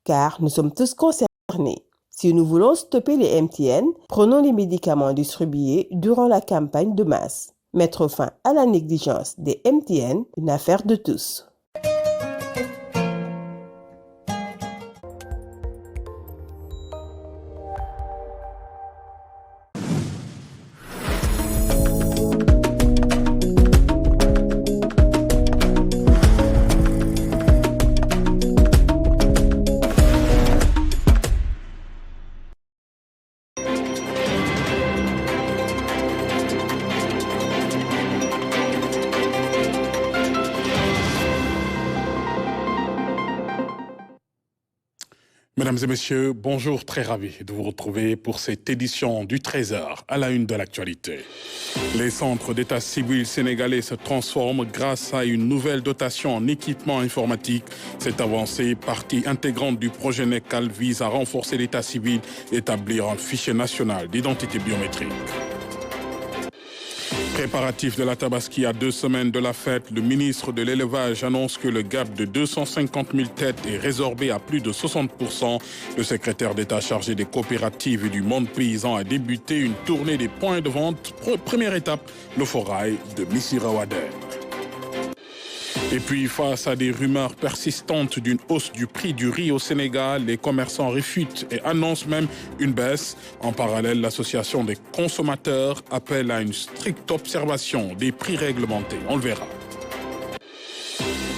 car nous sommes tous concernés. Si nous voulons stopper les MTN, prenons les médicaments distribués durant la campagne de masse. Mettre fin à la négligence des MTN, une affaire de tous. Mesdames et messieurs, bonjour, très ravi de vous retrouver pour cette édition du Trésor à la une de l'actualité. Les centres d'état civil sénégalais se transforment grâce à une nouvelle dotation en équipement informatique. Cette avancée, partie intégrante du projet NECAL, vise à renforcer l'état civil et établir un fichier national d'identité biométrique. Préparatif de la Tabaski à 2 semaines de la fête, le ministre de l'Élevage annonce que le gap de 250 000 têtes est résorbé à plus de 60%. Le secrétaire d'État chargé des coopératives et du monde paysan a débuté une tournée des points de vente. Première étape, le forail de Missirah-Wadene. Et puis, face à des rumeurs persistantes d'une hausse du prix du riz au Sénégal, les commerçants réfutent et annoncent même une baisse. En parallèle, l'association des consommateurs appelle à une stricte observation des prix réglementés. On le verra.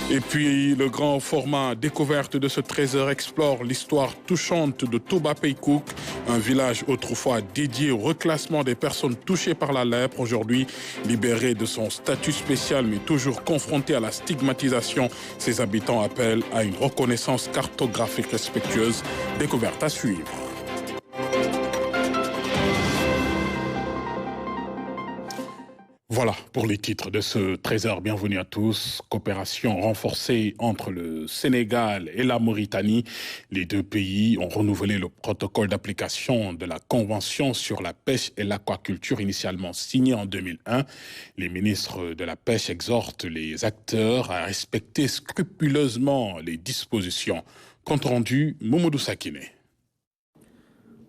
Et puis, le grand format découverte de ce trésor explore l'histoire touchante de Touba Peykouk, un village autrefois dédié au reclassement des personnes touchées par la lèpre, aujourd'hui libéré de son statut spécial mais toujours confronté à la stigmatisation. Ses habitants appellent à une reconnaissance cartographique respectueuse. Découverte à suivre. Voilà pour les titres de ce trésor. Bienvenue à tous. Coopération renforcée entre le Sénégal et la Mauritanie. Les deux pays ont renouvelé le protocole d'application de la Convention sur la pêche et l'aquaculture initialement signée en 2001. Les ministres de la pêche exhortent les acteurs à respecter scrupuleusement les dispositions. Compte rendu, Momodou Sakine.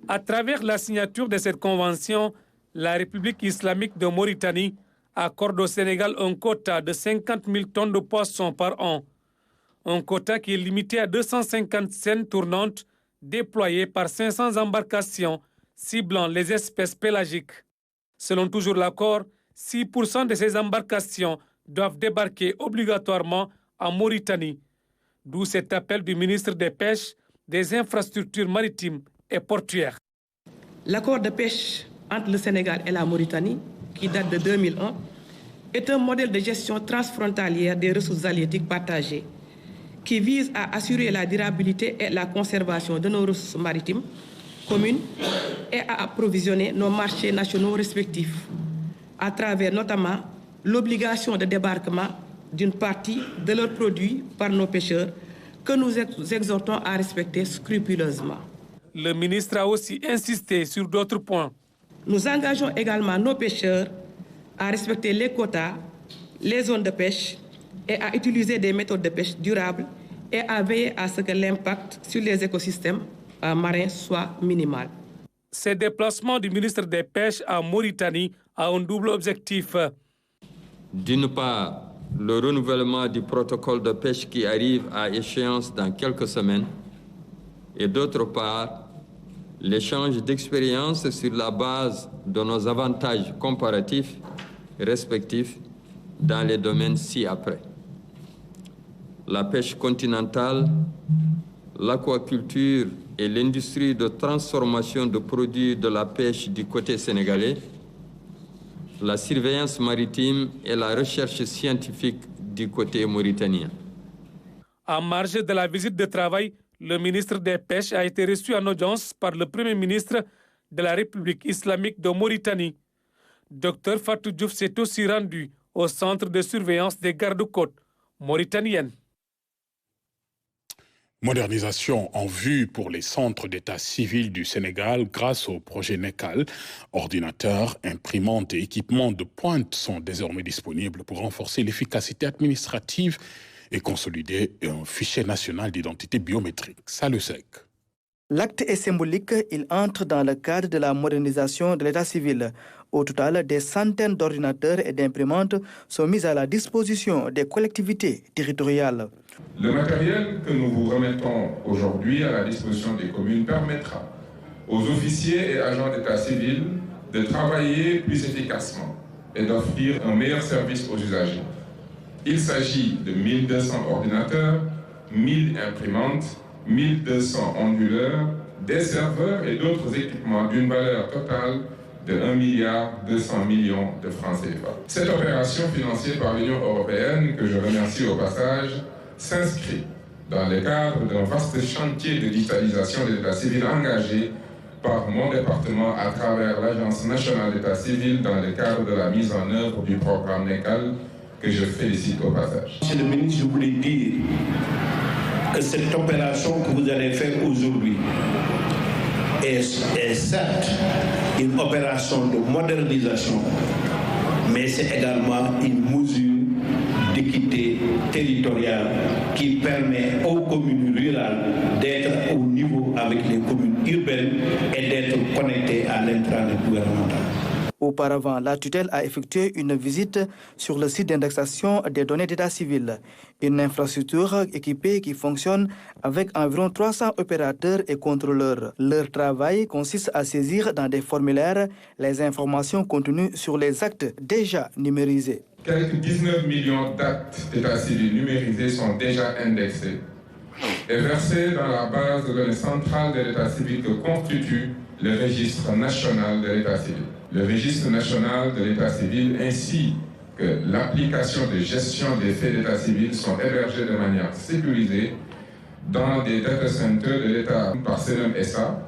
À travers la signature de cette convention, la République islamique de Mauritanie accorde au Sénégal un quota de 50 000 tonnes de poissons par an. Un quota qui est limité à 250 scènes tournantes déployées par 500 embarcations ciblant les espèces pélagiques. Selon toujours l'accord, 6% de ces embarcations doivent débarquer obligatoirement en Mauritanie. D'où cet appel du ministre des Pêches, des Infrastructures maritimes et portuaires. L'accord de pêche entre le Sénégal et la Mauritanie, qui date de 2001, est un modèle de gestion transfrontalière des ressources halieutiques partagées qui vise à assurer la durabilité et la conservation de nos ressources maritimes communes et à approvisionner nos marchés nationaux respectifs à travers notamment l'obligation de débarquement d'une partie de leurs produits par nos pêcheurs que nous exhortons à respecter scrupuleusement. Le ministre a aussi insisté sur d'autres points. Nous engageons également nos pêcheurs à respecter les quotas, les zones de pêche et à utiliser des méthodes de pêche durables et à veiller à ce que l'impact sur les écosystèmes marins soit minimal. Ce déplacement du ministre des Pêches en Mauritanie a un double objectif. D'une part, le renouvellement du protocole de pêche qui arrive à échéance dans quelques semaines et d'autre part, l'échange d'expériences sur la base de nos avantages comparatifs respectifs dans les domaines ci-après. La pêche continentale, l'aquaculture et l'industrie de transformation de produits de la pêche du côté sénégalais, la surveillance maritime et la recherche scientifique du côté mauritanien. En marge de la visite de travail, le ministre des Pêches a été reçu en audience par le Premier ministre de la République islamique de Mauritanie. Dr Fatou Diouf s'est aussi rendu au centre de surveillance des gardes-côtes mauritaniennes. Modernisation en vue pour les centres d'état civil du Sénégal grâce au projet NECAL. Ordinateurs, imprimantes et équipements de pointe sont désormais disponibles pour renforcer l'efficacité administrative et consolider un fichier national d'identité biométrique. Ça le sec. L'acte est symbolique, il entre dans le cadre de la modernisation de l'état civil. Au total, des centaines d'ordinateurs et d'imprimantes sont mis à la disposition des collectivités territoriales. Le matériel que nous vous remettons aujourd'hui à la disposition des communes permettra aux officiers et agents d'état civil de travailler plus efficacement et d'offrir un meilleur service aux usagers. Il s'agit de 1200 ordinateurs, 1000 imprimantes, 1200 onduleurs, des serveurs et d'autres équipements d'une valeur totale de 1,2 milliard de francs CFA. Cette opération financée par l'Union européenne, que je remercie au passage, s'inscrit dans le cadre d'un vaste chantier de digitalisation de l'état civil engagé par mon département à travers l'Agence nationale d'état civil dans le cadre de la mise en œuvre du programme NECAL, que je félicite au passage. Monsieur le ministre, je voulais dire que cette opération que vous allez faire aujourd'hui est certes une opération de modernisation, mais c'est également une mesure d'équité territoriale qui permet aux communes rurales d'être au niveau avec les communes urbaines et d'être connectées à l'intranet gouvernemental. Auparavant, la tutelle a effectué une visite sur le site d'indexation des données d'état civil, une infrastructure équipée qui fonctionne avec environ 300 opérateurs et contrôleurs. Leur travail consiste à saisir dans des formulaires les informations contenues sur les actes déjà numérisés. Quelques 19 millions d'actes d'état civil numérisés sont déjà indexés et versés dans la base de données centrale de l'état civil que constitue le registre national de l'état civil. Le registre national de l'état civil ainsi que l'application de gestion des faits d'état civil sont hébergés de manière sécurisée dans des data centers de l'État par CNM SA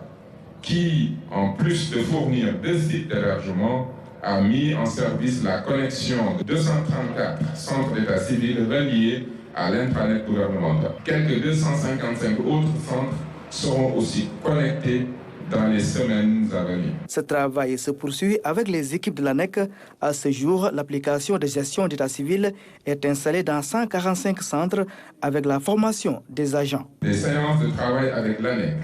qui, en plus de fournir 2 sites d'hébergement, a mis en service la connexion de 234 centres d'état civil reliés à l'intranet gouvernemental. Quelques 255 autres centres seront aussi connectés dans les semaines à venir. Ce travail se poursuit avec les équipes de l'ANEC. À ce jour, l'application de gestion d'état civil est installée dans 145 centres avec la formation des agents. Des séances de travail avec l'ANEC,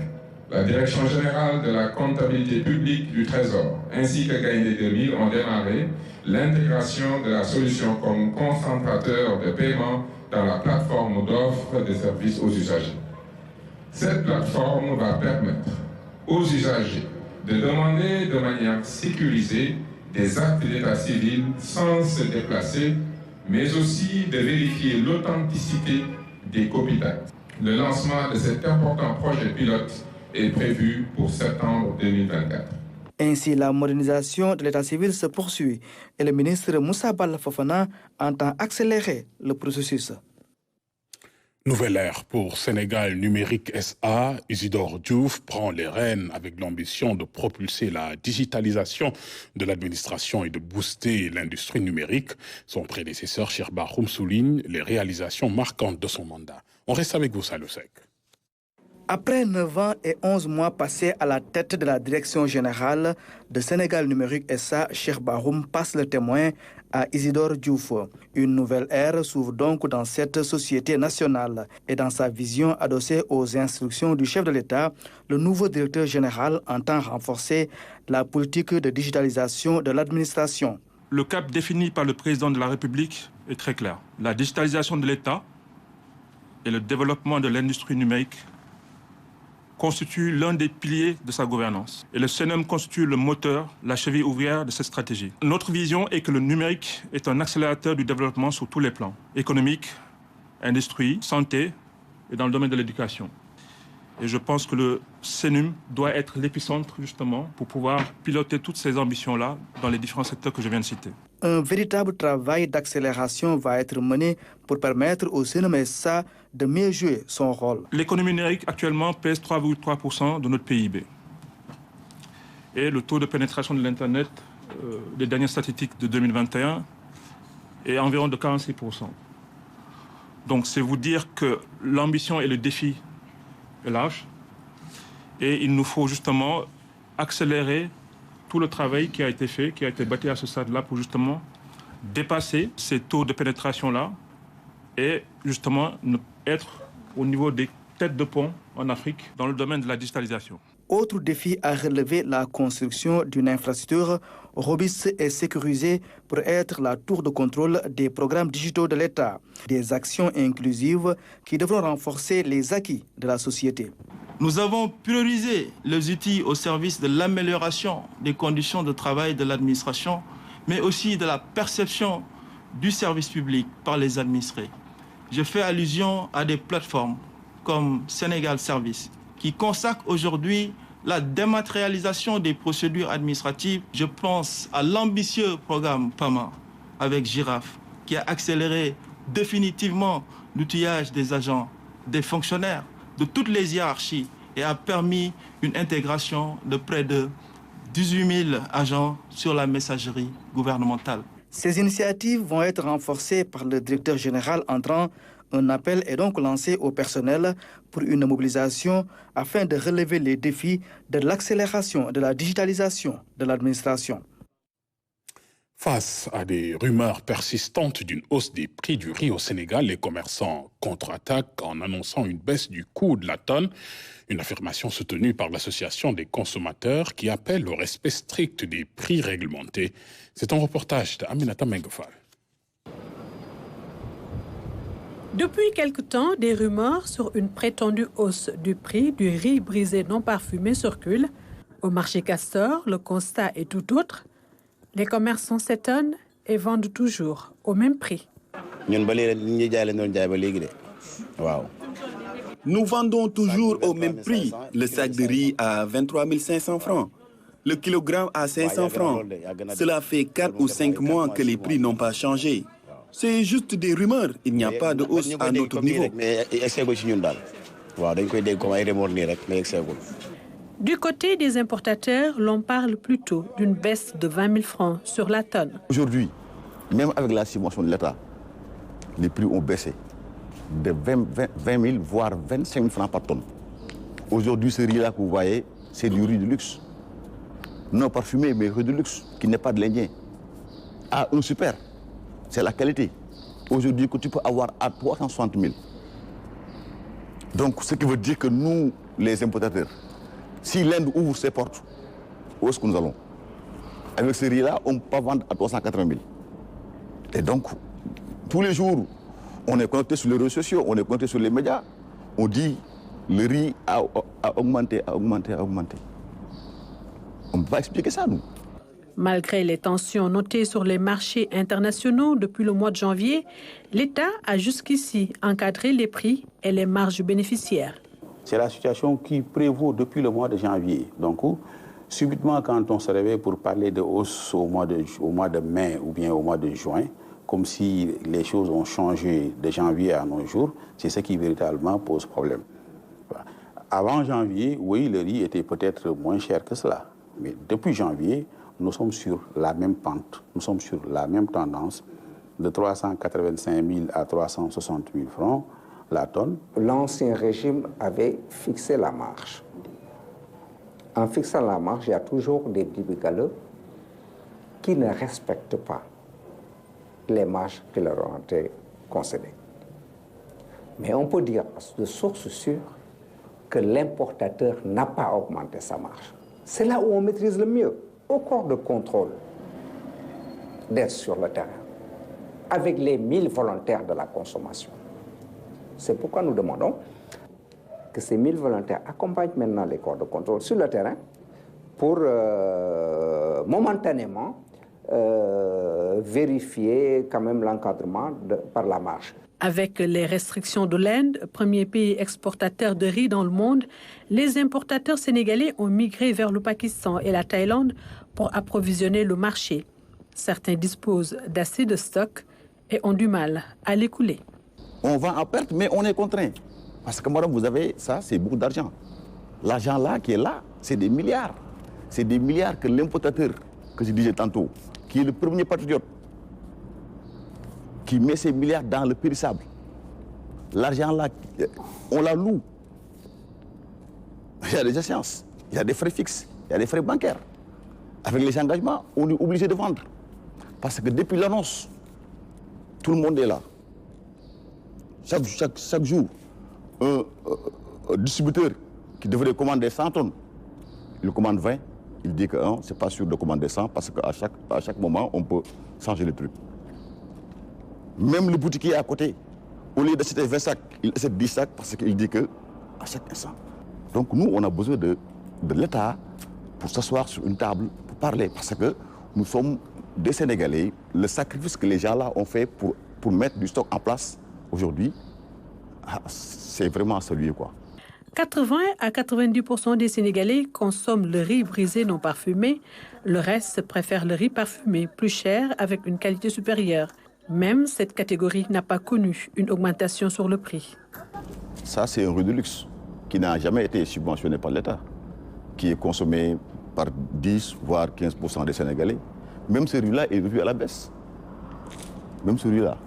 la Direction générale de la comptabilité publique du Trésor, ainsi que Gaïndé 2000 ont démarré l'intégration de la solution comme concentrateur de paiement dans la plateforme d'offre de services aux usagers. Cette plateforme va permettre aux usagers de demander de manière sécurisée des actes d'état civil sans se déplacer, mais aussi de vérifier l'authenticité des copies d'actes. Le lancement de cet important projet pilote est prévu pour septembre 2024. Ainsi, la modernisation de l'état civil se poursuit et le ministre Moussa Balla Fofana entend accélérer le processus. Nouvelle ère pour Sénégal Numérique SA. Isidore Diouf prend les rênes avec l'ambition de propulser la digitalisation de l'administration et de booster l'industrie numérique. Son prédécesseur, Cheikh Bakhoum, souligne les réalisations marquantes de son mandat. On reste avec vous, Salosek. Après 9 ans et 11 mois passés à la tête de la direction générale de Sénégal Numérique SA, Cheikh Bakhoum passe le témoin à Isidore Diouf. Une nouvelle ère s'ouvre donc dans cette société nationale et dans sa vision adossée aux instructions du chef de l'État, le nouveau directeur général entend renforcer la politique de digitalisation de l'administration. Le cap défini par le président de la République est très clair. La digitalisation de l'État et le développement de l'industrie numérique constitue l'un des piliers de sa gouvernance. Et le CNM constitue le moteur, la cheville ouvrière de cette stratégie. Notre vision est que le numérique est un accélérateur du développement sur tous les plans, économique, industrie, santé et dans le domaine de l'éducation. Et je pense que le CNUM doit être l'épicentre justement pour pouvoir piloter toutes ces ambitions-là dans les différents secteurs que je viens de citer. Un véritable travail d'accélération va être mené pour permettre au CNUM SA de mieux jouer son rôle. L'économie numérique actuellement pèse 3,3% de notre PIB. Et le taux de pénétration de l'Internet, les dernières statistiques de 2021, est environ de 46%. Donc c'est vous dire que l'ambition et le défi est large. Et il nous faut justement accélérer tout le travail qui a été fait, qui a été bâti à ce stade-là pour justement dépasser ces taux de pénétration-là et justement être au niveau des têtes de pont en Afrique dans le domaine de la digitalisation. Autre défi à relever, la construction d'une infrastructure robuste et sécurisée pour être la tour de contrôle des programmes digitaux de l'État. Des actions inclusives qui devront renforcer les acquis de la société. Nous avons priorisé les outils au service de l'amélioration des conditions de travail de l'administration, mais aussi de la perception du service public par les administrés. Je fais allusion à des plateformes comme Sénégal Service, qui consacrent aujourd'hui la dématérialisation des procédures administratives. Je pense à l'ambitieux programme PAMA avec Girafe, qui a accéléré définitivement l'outillage des agents, des fonctionnaires, de toutes les hiérarchies et a permis une intégration de près de 18 000 agents sur la messagerie gouvernementale. Ces initiatives vont être renforcées par le directeur général entrant. Un appel est donc lancé au personnel pour une mobilisation afin de relever les défis de l'accélération de la digitalisation de l'administration. Face à des rumeurs persistantes d'une hausse des prix du riz au Sénégal, les commerçants contre-attaquent en annonçant une baisse du coût de la tonne. Une affirmation soutenue par l'Association des consommateurs qui appelle au respect strict des prix réglementés. C'est un reportage d'Aminata Mengofal. Depuis quelque temps, des rumeurs sur une prétendue hausse du prix du riz brisé non parfumé circulent. Au marché Castor, le constat est tout autre. Les commerçants s'étonnent et vendent toujours au même prix. Nous vendons toujours au même prix. Le sac de riz à 23 500 francs. Le kilogramme à 500 francs. Cela fait 4 ou 5 mois que les prix n'ont pas changé. C'est juste des rumeurs. Il n'y a pas de hausse à notre niveau. Du côté des importateurs, l'on parle plutôt d'une baisse de 20 000 francs sur la tonne. Aujourd'hui, même avec la subvention de l'État, les prix ont baissé de 20 000 voire 25 000 francs par tonne. Aujourd'hui, ce riz-là que vous voyez, c'est du riz de luxe. Non parfumé, mais riz de luxe, qui n'est pas de l'Indien. À un super, c'est la qualité. Aujourd'hui, que tu peux avoir à 360 000. Donc, ce qui veut dire que nous, les importateurs, si l'Inde ouvre ses portes, où est-ce que nous allons? Avec ce riz-là, on ne peut pas vendre à 380 000. Et donc, tous les jours, on est connecté sur les réseaux sociaux, on est connecté sur les médias. On dit le riz a augmenté, a augmenté, a augmenté. On ne peut pas expliquer ça, nous. Malgré les tensions notées sur les marchés internationaux depuis le mois de janvier, l'État a jusqu'ici encadré les prix et les marges bénéficiaires. C'est la situation qui prévaut depuis le mois de janvier. Donc, subitement, quand on se réveille pour parler de hausse au mois de mai ou bien au mois de juin, comme si les choses ont changé de janvier à nos jours, c'est ce qui véritablement pose problème. Avant janvier, oui, le riz était peut-être moins cher que cela. Mais depuis janvier, nous sommes sur la même pente, nous sommes sur la même tendance, de 385 000 à 360 000 francs la tonne. L'ancien régime avait fixé la marge. En fixant la marge, il y a toujours des bigaleux qui ne respectent pas les marges qui leur ont été concédées. Mais on peut dire de source sûre que l'importateur n'a pas augmenté sa marge. C'est là où on maîtrise le mieux, au corps de contrôle, d'être sur le terrain, avec les 1000 volontaires de la consommation. C'est pourquoi nous demandons que ces 1000 volontaires accompagnent maintenant les corps de contrôle sur le terrain pour momentanément vérifier quand même l'encadrement par la marge. Avec les restrictions de l'Inde, premier pays exportateur de riz dans le monde, les importateurs sénégalais ont migré vers le Pakistan et la Thaïlande pour approvisionner le marché. Certains disposent d'assez de stock et ont du mal à l'écouler. On vend à perte, mais on est contraint. Parce que, madame, vous avez ça, c'est beaucoup d'argent. L'argent là, qui est là, c'est des milliards. C'est des milliards que l'importateur, que je disais tantôt, qui est le premier patriote, qui met ces milliards dans le périssable. L'argent là, on la loue. Il y a des échéances, il y a des frais fixes, il y a des frais bancaires. Avec les engagements, on est obligé de vendre. Parce que depuis l'annonce, tout le monde est là. Chaque jour, un distributeur qui devrait commander 100 tonnes, il commande 20, il dit que ce n'est pas sûr de commander 100 parce qu'à chaque moment, on peut changer le truc. Même le boutiquier à côté, au lieu d'acheter 20 sacs, il achète 10 sacs parce qu'il dit qu'à chaque instant. Donc nous, on a besoin de l'État pour s'asseoir sur une table, pour parler, parce que nous sommes des Sénégalais. Le sacrifice que les gens là ont fait pour mettre du stock en place aujourd'hui, c'est vraiment à saluer, quoi. 80 à 90% des Sénégalais consomment le riz brisé non parfumé. Le reste préfère le riz parfumé, plus cher, avec une qualité supérieure. Même cette catégorie n'a pas connu une augmentation sur le prix. Ça, c'est un riz de luxe qui n'a jamais été subventionné par l'État, qui est consommé par 10 voire 15% des Sénégalais. Même ce riz-là est revu à la baisse. Même ce riz-là.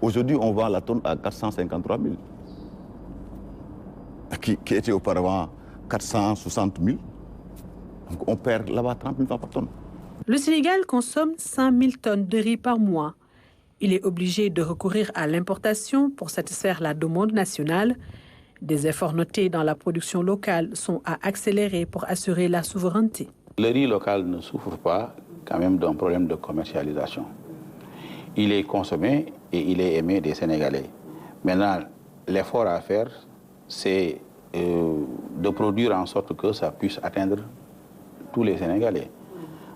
Aujourd'hui, on vend la tonne à 453 000. Qui était auparavant 460 000. Donc on perd là-bas 30 000 francs par tonne. Le Sénégal consomme 5 000 tonnes de riz par mois. Il est obligé de recourir à l'importation pour satisfaire la demande nationale. Des efforts notés dans la production locale sont à accélérer pour assurer la souveraineté. Le riz local ne souffre pas quand même d'un problème de commercialisation. Il est consommé et il est aimé des Sénégalais. Maintenant, l'effort à faire, c'est de produire en sorte que ça puisse atteindre tous les Sénégalais.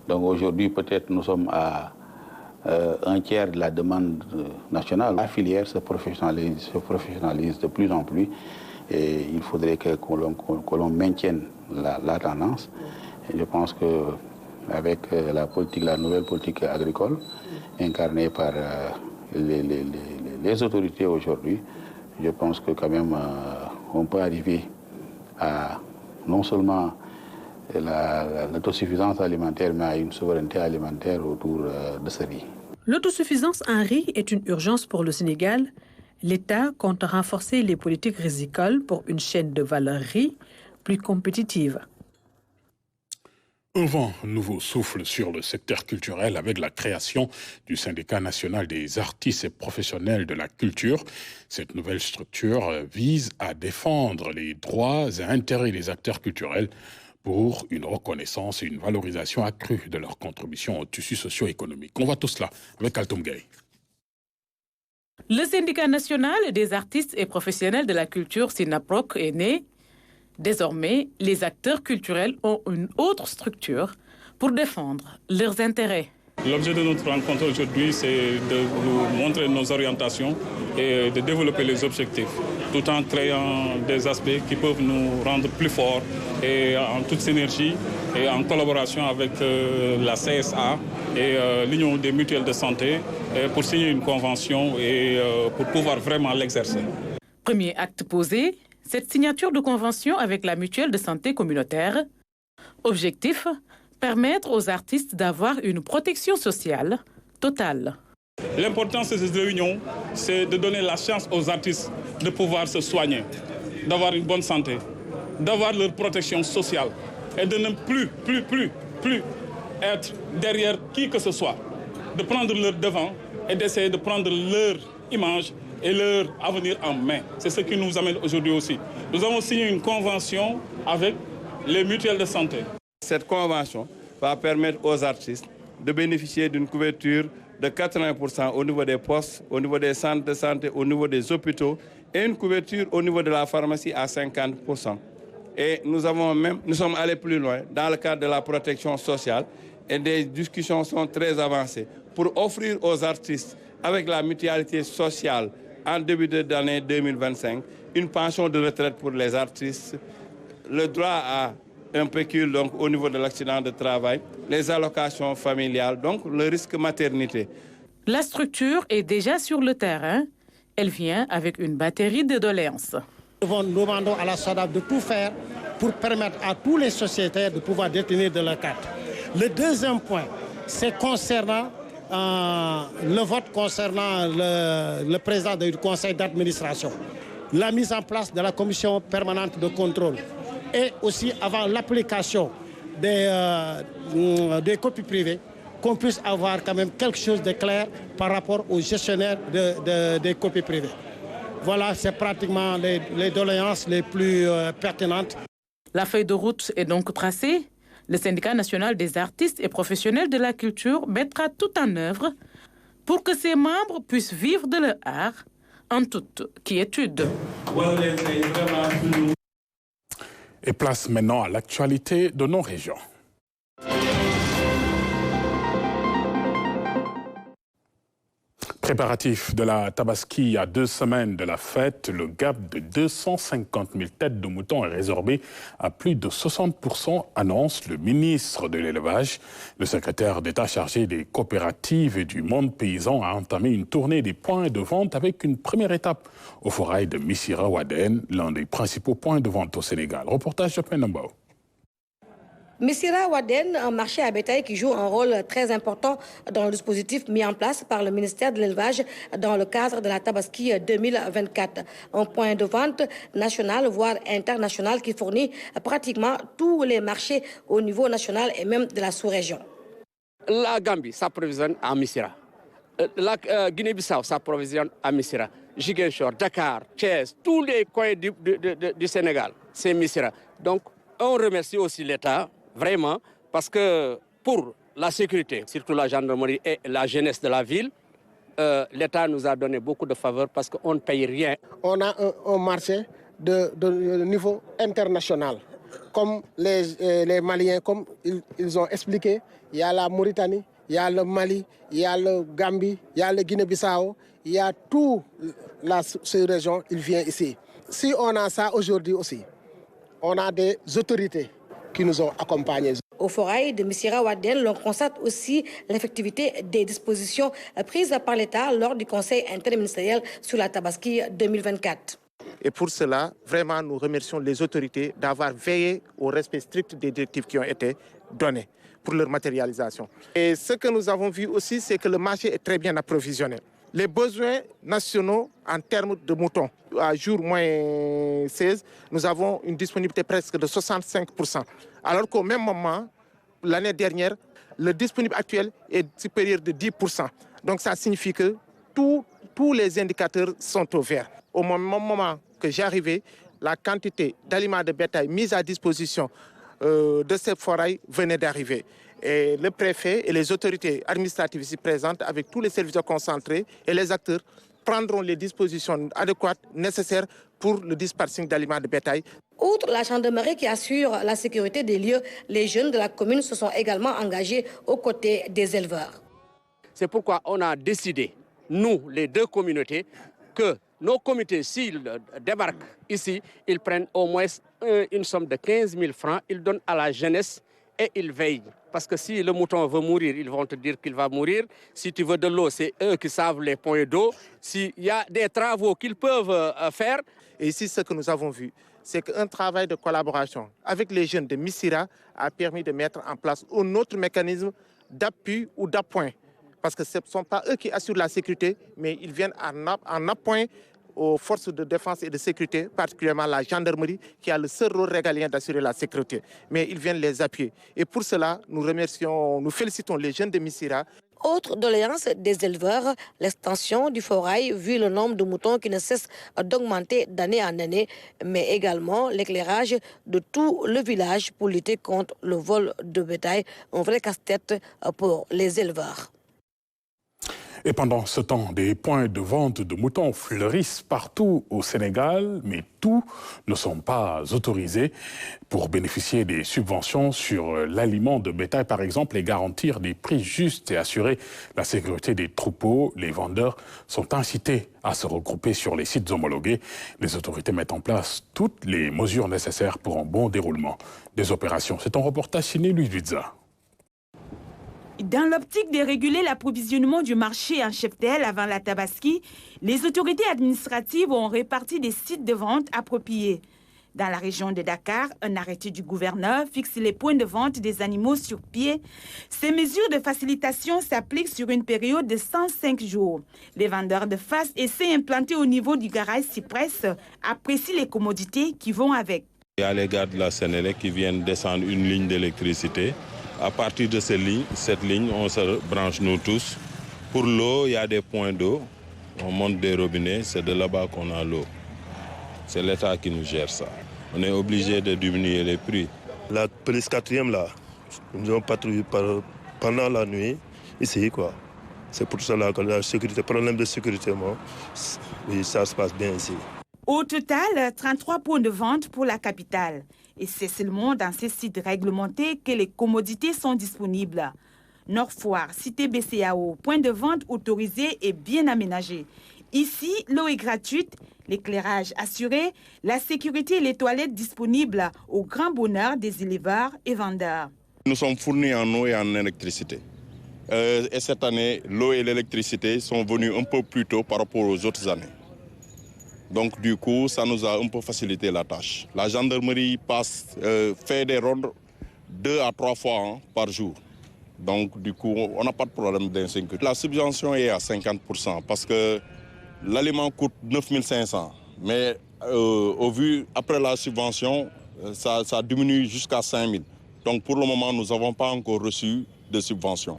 Donc aujourd'hui, peut-être nous sommes à un tiers de la demande nationale. La filière se professionnalise de plus en plus et il faudrait que l'on maintienne la tendance. Et je pense qu'avec la nouvelle politique agricole incarnée par les autorités aujourd'hui, je pense que quand même on peut arriver à non seulement l'autosuffisance alimentaire, mais à une souveraineté alimentaire autour de ce riz. L'autosuffisance en riz est une urgence pour le Sénégal. L'État compte renforcer les politiques rizicoles pour une chaîne de valeur riz plus compétitive. Un vent nouveau souffle sur le secteur culturel avec la création du syndicat national des artistes et professionnels de la culture. Cette nouvelle structure vise à défendre les droits et intérêts des acteurs culturels pour une reconnaissance et une valorisation accrue de leur contribution au tissu socio-économique. On voit tout cela avec Altoum Gueye. Le syndicat national des artistes et professionnels de la culture, SYNAPROC, est né. Désormais, les acteurs culturels ont une autre structure pour défendre leurs intérêts. L'objet de notre rencontre aujourd'hui, c'est de vous montrer nos orientations et de développer les objectifs, tout en créant des aspects qui peuvent nous rendre plus forts et en toute synergie et en collaboration avec la CSA et l'Union des mutuelles de santé pour signer une convention et pour pouvoir vraiment l'exercer. Premier acte posé, cette signature de convention avec la mutuelle de santé communautaire. Objectif, permettre aux artistes d'avoir une protection sociale totale. L'importance de cette réunion, c'est de donner la chance aux artistes de pouvoir se soigner, d'avoir une bonne santé, d'avoir leur protection sociale et de ne plus être derrière qui que ce soit, de prendre leur devant et d'essayer de prendre leur image et leur avenir en main. C'est ce qui nous amène aujourd'hui aussi. Nous avons signé une convention avec les mutuelles de santé. Cette convention va permettre aux artistes de bénéficier d'une couverture de 80% au niveau des postes, au niveau des centres de santé, au niveau des hôpitaux et une couverture au niveau de la pharmacie à 50%. Et nous sommes allés plus loin dans le cadre de la protection sociale et des discussions sont très avancées pour offrir aux artistes avec la mutualité sociale en début d'année 2025 une pension de retraite pour les artistes, le droit à un pécule donc, au niveau de l'accident de travail, les allocations familiales, donc le risque maternité. La structure est déjà sur le terrain. Elle vient avec une batterie de doléances. Nous demandons à la SODAV de tout faire pour permettre à tous les sociétaires de pouvoir détenir de leur carte. Le deuxième point, c'est concernant le vote concernant le président du conseil d'administration, la mise en place de la commission permanente de contrôle et aussi avant l'application des copies privées, qu'on puisse avoir quand même quelque chose de clair par rapport aux gestionnaires des copies privées. Voilà, c'est pratiquement les doléances les plus pertinentes. La feuille de route est donc tracée. Le syndicat national des artistes et professionnels de la culture mettra tout en œuvre pour que ses membres puissent vivre de leur art en toute quiétude. Et place maintenant à l'actualité de nos régions. Préparatif de la Tabaski à 2 semaines de la fête, le gap de 250 000 têtes de moutons est résorbé à plus de 60%, annonce le ministre de l'Élevage. Le secrétaire d'État chargé des coopératives et du monde paysan a entamé une tournée des points de vente avec une première étape au forail de Missira Wadène, l'un des principaux points de vente au Sénégal. Reportage de Penambao. Missira Wadène, un marché à bétail qui joue un rôle très important dans le dispositif mis en place par le ministère de l'Élevage dans le cadre de la Tabaski 2024. Un point de vente national, voire international, qui fournit pratiquement tous les marchés au niveau national et même de la sous-région. La Gambie s'approvisionne à Missira. La Guinée-Bissau s'approvisionne à Missira. Ziguinchor, Dakar, Thiès, tous les coins du Sénégal, c'est Missira. Donc, on remercie aussi l'État. Vraiment, parce que pour la sécurité, surtout la gendarmerie et la jeunesse de la ville, l'État nous a donné beaucoup de faveurs parce qu'on ne paye rien. On a un marché de niveau international. Comme les Maliens, comme ils ont expliqué, il y a la Mauritanie, il y a le Mali, il y a le Gambie, il y a le Guinée-Bissau, il y a toute ces régions, ils viennent ici. Si on a ça aujourd'hui aussi, on a des autorités qui nous ont accompagnés. Au forail de Missira Wadène, l'on constate aussi l'effectivité des dispositions prises par l'État lors du Conseil interministériel sur la Tabaski 2024. Et pour cela, vraiment, nous remercions les autorités d'avoir veillé au respect strict des directives qui ont été données pour leur matérialisation. Et ce que nous avons vu aussi, c'est que le marché est très bien approvisionné. Les besoins nationaux en termes de moutons, à jour moins 16, nous avons une disponibilité presque de 65%. Alors qu'au même moment, l'année dernière, le disponible actuel est supérieur de 10%. Donc ça signifie que tous les indicateurs sont au vert. Au moment que j'arrivais, la quantité d'aliments de bétail mise à disposition de ces forails venait d'arriver. Et le préfet et les autorités administratives ici présentes, avec tous les services concentrés et les acteurs, prendront les dispositions adéquates nécessaires pour le dispatching d'aliments de bétail. Outre la gendarmerie qui assure la sécurité des lieux, les jeunes de la commune se sont également engagés aux côtés des éleveurs. C'est pourquoi on a décidé, nous, les deux communautés, que nos comités, s'ils débarquent ici, ils prennent au moins une somme de 15 000 francs, ils donnent à la jeunesse et ils veillent. Parce que si le mouton veut mourir, ils vont te dire qu'il va mourir. Si tu veux de l'eau, c'est eux qui savent les points d'eau. S'il y a des travaux qu'ils peuvent faire. Et ici, ce que nous avons vu, c'est qu'un travail de collaboration avec les jeunes de Missira a permis de mettre en place un autre mécanisme d'appui ou d'appoint. Parce que ce ne sont pas eux qui assurent la sécurité, mais ils viennent en appoint aux forces de défense et de sécurité, particulièrement la gendarmerie, qui a le seul rôle régalien d'assurer la sécurité. Mais ils viennent les appuyer. Et pour cela, nous félicitons les jeunes de Missira. Autre doléance des éleveurs, l'extension du forail, vu le nombre de moutons qui ne cesse d'augmenter d'année en année, mais également l'éclairage de tout le village pour lutter contre le vol de bétail, un vrai casse-tête pour les éleveurs. Et pendant ce temps, des points de vente de moutons fleurissent partout au Sénégal, mais tous ne sont pas autorisés pour bénéficier des subventions sur l'aliment de bétail, par exemple, et garantir des prix justes et assurer la sécurité des troupeaux. Les vendeurs sont incités à se regrouper sur les sites homologués. Les autorités mettent en place toutes les mesures nécessaires pour un bon déroulement des opérations. C'est un reportage signé Louis Vizza. Dans l'optique de réguler l'approvisionnement du marché en cheptel avant la Tabaski, les autorités administratives ont réparti des sites de vente appropriés. Dans la région de Dakar, un arrêté du gouverneur fixe les points de vente des animaux sur pied. Ces mesures de facilitation s'appliquent sur une période de 105 jours. Les vendeurs de face essaient implantés au niveau du garage Cypress apprécient les commodités qui vont avec. Il y a les gars de la Sénélec qui viennent descendre une ligne d'électricité. À partir de cette ligne, on se branche nous tous. Pour l'eau, il y a des points d'eau On monte des robinets, c'est de là-bas qu'on a l'eau. C'est l'État qui nous gère ça. On est obligé de diminuer les prix. La police 4e, là, nous avons patrouillé pendant la nuit, ici, quoi. C'est pour cela que la sécurité, problème de sécurité, oui, ça se passe bien ici. Au total, 33 points de vente pour la capitale. Et c'est seulement dans ces sites réglementés que les commodités sont disponibles. Nord Foire, cité BCAO, point de vente autorisé et bien aménagé. Ici, l'eau est gratuite, l'éclairage assuré, la sécurité et les toilettes disponibles au grand bonheur des éleveurs et vendeurs. Nous sommes fournis en eau et en électricité. Et cette année, l'eau et l'électricité sont venus un peu plus tôt par rapport aux autres années. Donc du coup, ça nous a un peu facilité la tâche. La gendarmerie fait des rondes 2 à 3 fois par jour. Donc du coup, on n'a pas de problème d'insécurité. La subvention est à 50% parce que l'aliment coûte 9 500. Mais après la subvention, ça diminue jusqu'à 5 000. Donc pour le moment, nous n'avons pas encore reçu de subvention.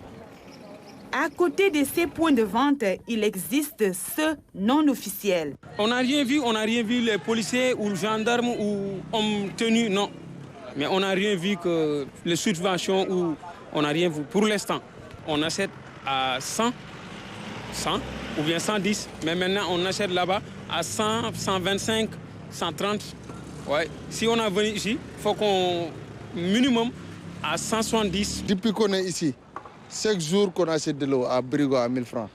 À côté de ces points de vente, il existe ceux non officiels. On n'a rien vu les policiers ou les gendarmes ou hommes tenus, non. Mais on n'a rien vu que les subventions ou on n'a rien vu. Pour l'instant, on achète à 100 ou bien 110. Mais maintenant, on achète là-bas à 100, 125, 130. Ouais. Si on a venu ici, il faut qu'on minimum à 170. Depuis qu'on est ici, chaque jour qu'on achète de l'eau à Brigo à 1000 francs.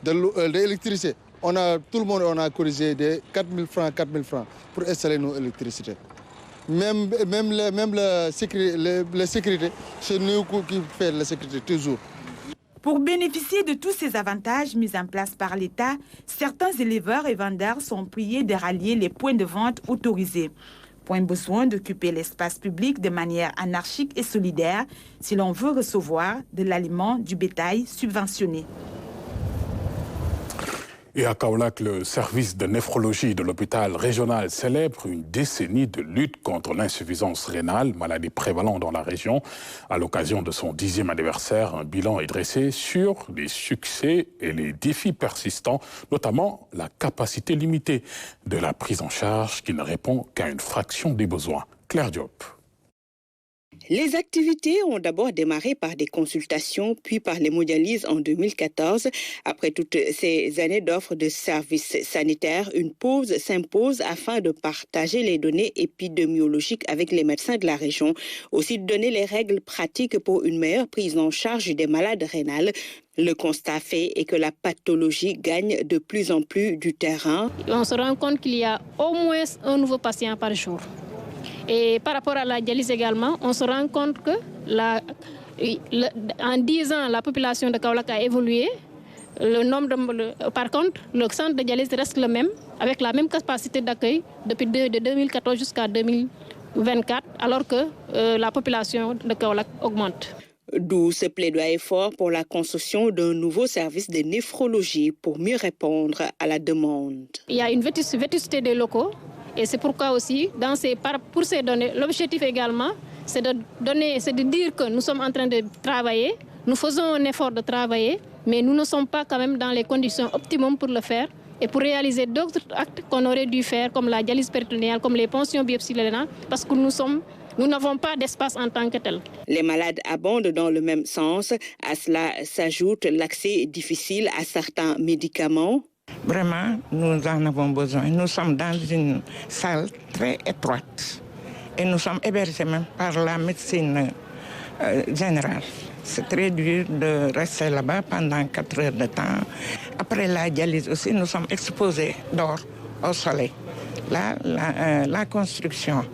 De l'électricité, tout le monde on a corrigé de 4000 francs pour installer nos électricités. Même la sécurité, c'est nous qui faisons la sécurité toujours. Pour bénéficier de tous ces avantages mis en place par l'État, certains éleveurs et vendeurs sont priés de rallier les points de vente autorisés. Point besoin d'occuper l'espace public de manière anarchique et solidaire si l'on veut recevoir de l'aliment du bétail subventionné. Et à Kaolack, le service de néphrologie de l'hôpital régional célèbre une décennie de lutte contre l'insuffisance rénale, maladie prévalente dans la région. À l'occasion de son 10e anniversaire, un bilan est dressé sur les succès et les défis persistants, notamment la capacité limitée de la prise en charge qui ne répond qu'à une fraction des besoins. Claire Diop. Les activités ont d'abord démarré par des consultations, puis par l'hémodialyse en 2014. Après toutes ces années d'offres de services sanitaires, une pause s'impose afin de partager les données épidémiologiques avec les médecins de la région. Aussi de donner les règles pratiques pour une meilleure prise en charge des malades rénales. Le constat fait est que la pathologie gagne de plus en plus du terrain. On se rend compte qu'il y a au moins un nouveau patient par jour. Et par rapport à la dialyse également, on se rend compte que en 10 ans, la population de Kaolack a évolué. Par contre, le centre de dialyse reste le même, avec la même capacité d'accueil depuis de 2014 jusqu'à 2024, alors que la population de Kaolack augmente. D'où ce plaidoyer fort pour la construction d'un nouveau service de néphrologie pour mieux répondre à la demande. Il y a une vétusté des locaux. Et c'est pourquoi aussi, pour ces données, l'objectif également, c'est de dire que nous sommes en train de travailler, nous faisons un effort de travailler, mais nous ne sommes pas quand même dans les conditions optimum pour le faire et pour réaliser d'autres actes qu'on aurait dû faire, comme la dialyse péritonéale, comme les poncions biopsillaires, parce que nous n'avons pas d'espace en tant que tel. Les malades abondent dans le même sens. À cela s'ajoute l'accès difficile à certains médicaments. Vraiment, nous en avons besoin. Nous sommes dans une salle très étroite et nous sommes hébergés même par la médecine générale. C'est très dur de rester là-bas pendant 4 heures de temps. Après la dialyse aussi, nous sommes exposés dehors au soleil. Là, la construction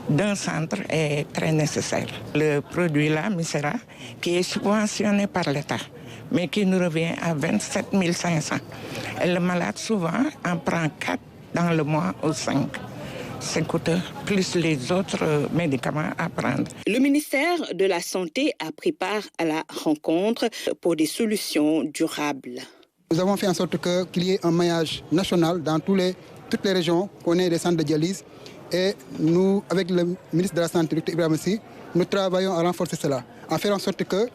d'un centre est très nécessaire. Le produit là, Misera, qui est subventionné par l'État, mais qui nous revient à 27 500. Et le malade, souvent, en prend 4 dans le mois ou 5. C'est coûteux, plus les autres médicaments à prendre. Le ministère de la Santé a pris part à la rencontre pour des solutions durables. Nous avons fait en sorte qu'il y ait un maillage national dans toutes les régions, qu'on ait des centres de dialyse. Et nous, avec le ministre de la Santé, Dr Ibrahim Sy, nous travaillons à renforcer cela, en faire en sorte que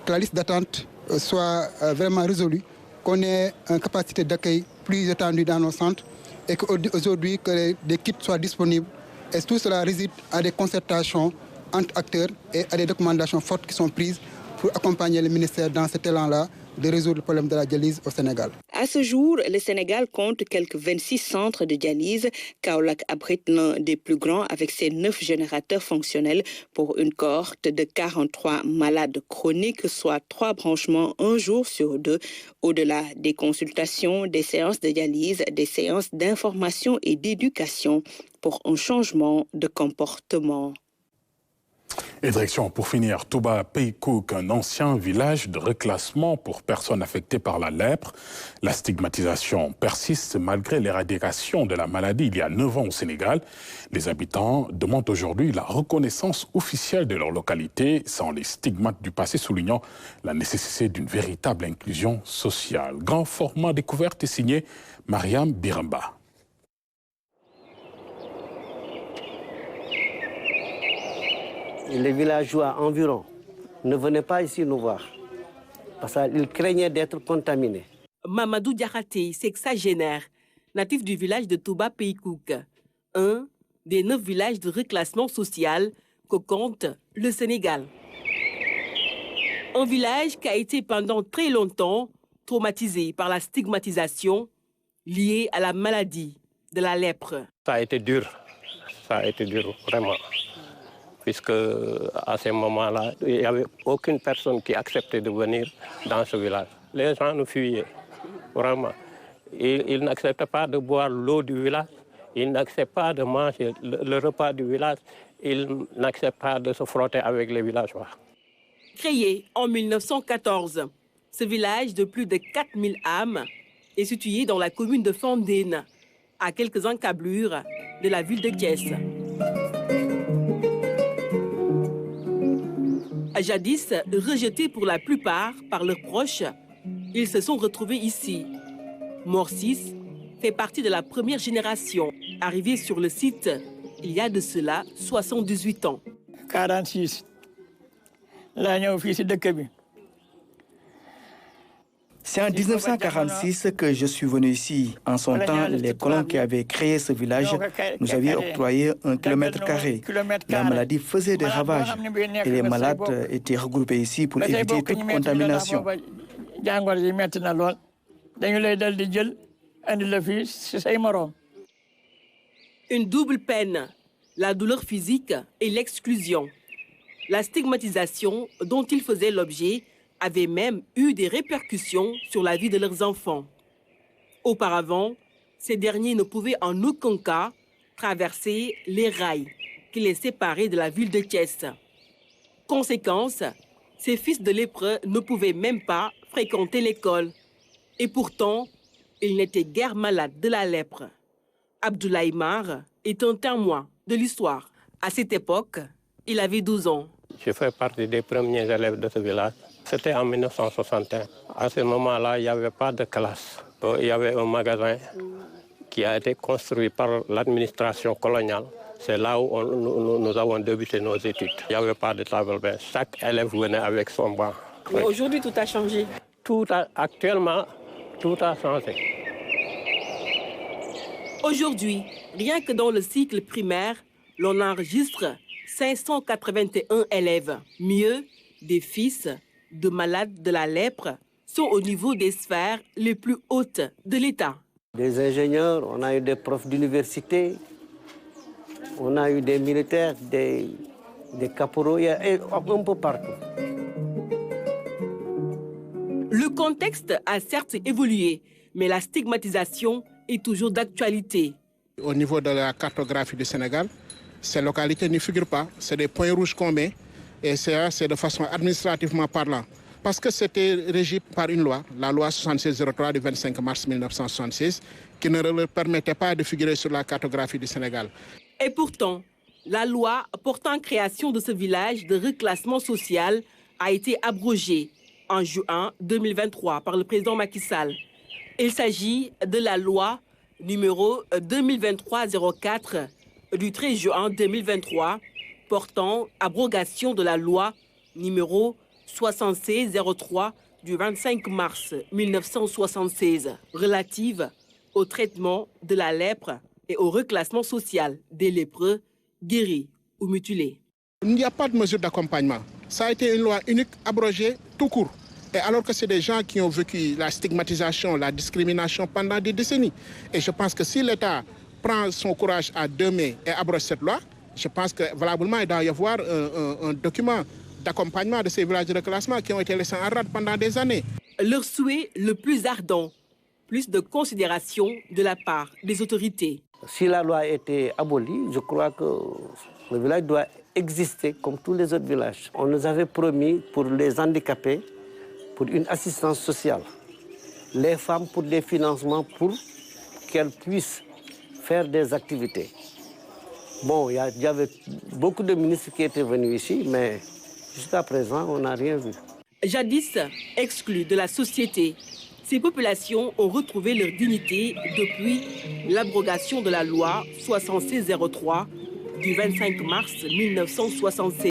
la liste d'attente soit vraiment résolue qu'on ait une capacité d'accueil plus étendue dans nos centres et qu'aujourd'hui que des kits soient disponibles. Et tout cela réside à des concertations entre acteurs et à des recommandations fortes qui sont prises pour accompagner le ministère dans cet élan-là de résoudre le problème de la dialyse au Sénégal. À ce jour, le Sénégal compte quelques 26 centres de dialyse. Kaolack abrite l'un des plus grands avec ses 9 générateurs fonctionnels pour une cohorte de 43 malades chroniques, soit 3 branchements un jour sur 2. Au-delà des consultations, des séances de dialyse, des séances d'information et d'éducation pour un changement de comportement. Et direction, pour finir, Touba Pays Cook, un ancien village de reclassement pour personnes affectées par la lèpre. La stigmatisation persiste malgré l'éradication de la maladie il y a 9 ans au Sénégal. Les habitants demandent aujourd'hui la reconnaissance officielle de leur localité sans les stigmates du passé, soulignant la nécessité d'une véritable inclusion sociale. Grand format découverte est signé Mariam Biramba. Les villageois environ ne venaient pas ici nous voir parce qu'ils craignaient d'être contaminés. Mamadou Diakhaté, sexagénaire, natif du village de Touba Pays Cook, un des 9 villages de reclassement social que compte le Sénégal. Un village qui a été pendant très longtemps traumatisé par la stigmatisation liée à la maladie de la lèpre. Ça a été dur vraiment. Puisque à ce moment-là, il n'y avait aucune personne qui acceptait de venir dans ce village. Les gens nous fuyaient, vraiment. Ils n'acceptaient pas de boire l'eau du village, ils n'acceptaient pas de manger le repas du village, ils n'acceptaient pas de se frotter avec les villageois. Créé en 1914, ce village de plus de 4000 âmes est situé dans la commune de Fandène, à quelques encablures de la ville de Thiès. Jadis rejetés pour la plupart par leurs proches, ils se sont retrouvés ici. Morsis fait partie de la première génération, arrivée sur le site il y a de cela 78 ans. 46. C'est en 1946 que je suis venu ici. En son temps, les colons qui avaient créé ce village nous avaient octroyé 1 km². La maladie faisait des ravages et les malades étaient regroupés ici pour éviter toute contamination. Une double peine, la douleur physique et l'exclusion. La stigmatisation dont ils faisaient l'objet avaient même eu des répercussions sur la vie de leurs enfants. Auparavant, ces derniers ne pouvaient en aucun cas traverser les rails qui les séparaient de la ville de Thiès. Conséquence, ces fils de lépreux ne pouvaient même pas fréquenter l'école. Et pourtant, ils n'étaient guère malades de la lèpre. Abdoulaye Mar est un témoin de l'histoire. À cette époque, il avait 12 ans. Je fais partie des premiers élèves de ce village. C'était en 1961. À ce moment-là, il n'y avait pas de classe. Il y avait un magasin qui a été construit par l'administration coloniale. C'est là où nous avons débuté nos études. Il n'y avait pas de table basse. Chaque élève venait avec son banc. Mais aujourd'hui, tout a changé. Actuellement, tout a changé. Aujourd'hui, rien que dans le cycle primaire, l'on enregistre 581 élèves. Mieux, des fils de malades de la lèpre sont au niveau des sphères les plus hautes de l'État. Des ingénieurs, on a eu des profs d'université, on a eu des militaires, des caporaux, un peu partout. Le contexte a certes évolué, mais la stigmatisation est toujours d'actualité. Au niveau de la cartographie du Sénégal, ces localités n'y figurent pas. C'est des points rouges qu'on met et c'est de façon administrativement parlant. Parce que c'était régi par une loi, la loi 7603 du 25 mars 1976, qui ne leur permettait pas de figurer sur la cartographie du Sénégal. Et pourtant, la loi portant création de ce village de reclassement social a été abrogée en juin 2023 par le président Macky Sall. Il s'agit de la loi numéro 2023-04 du 13 juin 2023 portant abrogation de la loi numéro 7603 du 25 mars 1976 relative au traitement de la lèpre et au reclassement social des lépreux guéris ou mutilés. Il n'y a pas de mesure d'accompagnement. Ça a été une loi unique abrogée tout court. Et alors que c'est des gens qui ont vécu la stigmatisation, la discrimination pendant des décennies. Et je pense que si l'État prend son courage à deux mains et abroge cette loi, je pense que valablement il doit y avoir un document d'accompagnement de ces villages de reclassement qui ont été laissés en rade pendant des années. Leur souhait le plus ardent, plus de considération de la part des autorités. Si la loi a été abolie, je crois que le village doit exister comme tous les autres villages. On nous avait promis pour les handicapés, pour une assistance sociale, les femmes pour des financements pour qu'elles puissent faire des activités. Bon, il y avait beaucoup de ministres qui étaient venus ici, mais jusqu'à présent, on n'a rien vu. Jadis exclues de la société, ces populations ont retrouvé leur dignité depuis l'abrogation de la loi 7603 du 25 mars 1976.